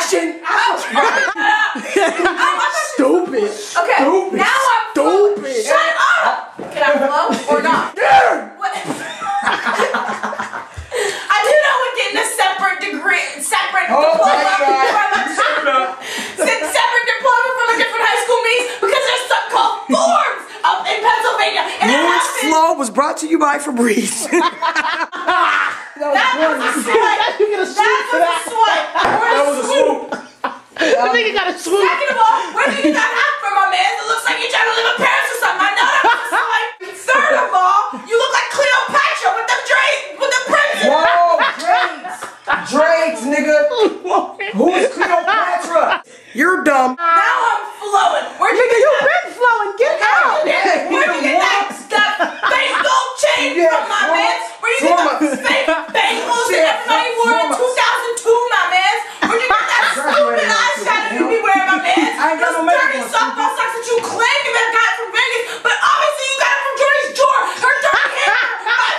question. Stupid. Okay, Stupid. now I'm stupid. Shut up! Can I blow or not? What? I do know we're getting a separate diploma from a different high school means because there's something called forms up in Pennsylvania. And Lawrence Flow was brought to you by Febreze. That was a swipe. That was a swoop. I think you got a swoop. Second of all, where did you got that from, my man? It looks like you're trying to live in Paris or something. I know that was a swipe. Third of all, you look like Cleopatra with them princes. Whoa, Drakes, nigga. Who is Cleopatra? You're dumb. Now I'm flowing. Where'd you Nigga, you been flowing. Get out. Where'd you get that fake gold chain from, my man? Where you get the fake bangles that everybody wore in 2002, my man? Where'd you get that stupid eyeshadow you be wearing, my man? Those dirty softball socks that you claim you got from Vegas, but obviously you got it from Jordy's drawer. Her dirty hair, my man.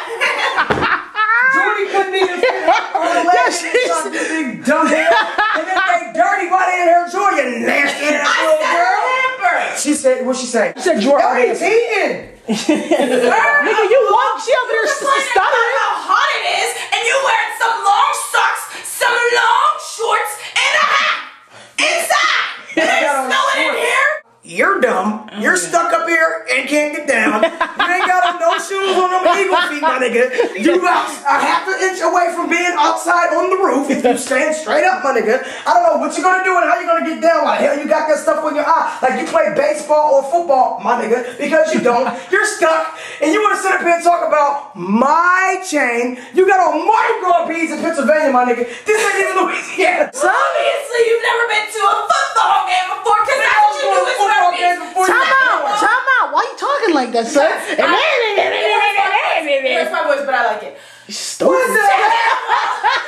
Jordy couldn't even fit her legs in this big dumb hair. And then they dirty. Why they in her drawer, you nasty ass little girl? She said, what'd she say? She said, Jordy, it's eating. Nigga, you walk, she over there stuttering. How hot it is, and you wearing some long socks, some long shorts, and a hat inside. And it's snowing in here. You're dumb. You're stuck up here and can't get down. You ain't got on no shoes on them eagle feet, my nigga. You are a half an inch away from being outside on the roof if you stand straight up, my nigga. I don't know what you're gonna do and how you're gonna get down. Why the hell you got that stuff on your eye? Like you play baseball or football, my nigga, because you don't. You're stuck and you wanna sit up here and talk about my chain. You got on Mardi Gras beads in Pennsylvania, my nigga. This ain't even Louisiana. So obviously you've never been to a football game before, because that's what you do is rugby. Time out. Why you talking like that, son? Where's my voice, but I like it. What the hell?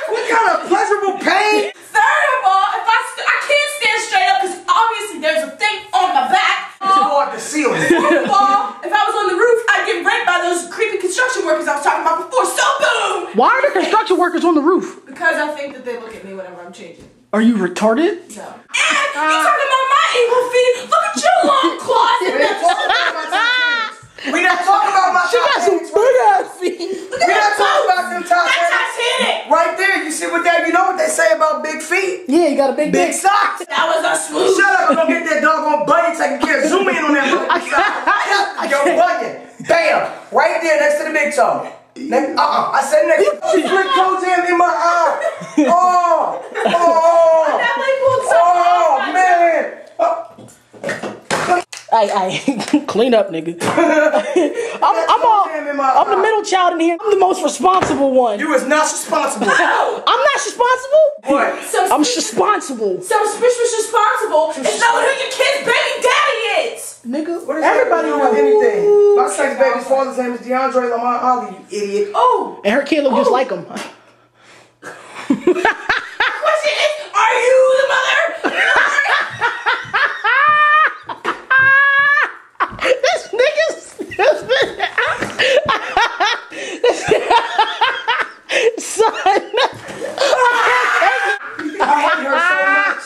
What kind of pleasurable pain? Third of all, if I can't stand straight up because obviously there's a thing on my back. You should go up the ceiling. Fourth of all, if I was on the roof, I'd get rent by those creepy construction workers I was talking about before. So boom! Why are the construction workers on the roof? Because I think that they look at me whenever I'm changing. Are you retarded? No. And you talking about my eagle feet? Look at your long claws. We not talking about my She got some big ass feet. We not talking about them top That's hands. Titanic. Right there, you see what that? You know what they say about big feet? Yeah, you got a big Big dick. socks. That was a smooth. Shut up! I'm gonna get that doggone bunion taken care of. Zoom in on that bunion. Yo, bunion. Bam! Right there next to the big toe. I said next. She flipped toe jam in my eye. Oh! Oh, man! Hey, clean up, nigga. I'm the middle child in here. I'm the most responsible one. You is not responsible. I'm not responsible. What? I'm responsible. Some suspicious responsible is knowing who your kid's baby daddy is. Nigga, What is everybody knows anything. My sex baby's father's name is DeAndre Lamar Ali, you idiot. Oh. and her kid look just like him. Question is, are you the mother? This nigga's son. I hate her so much.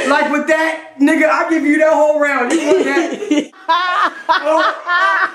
Like with that, nigga, I give you that whole round. You want that? Oh.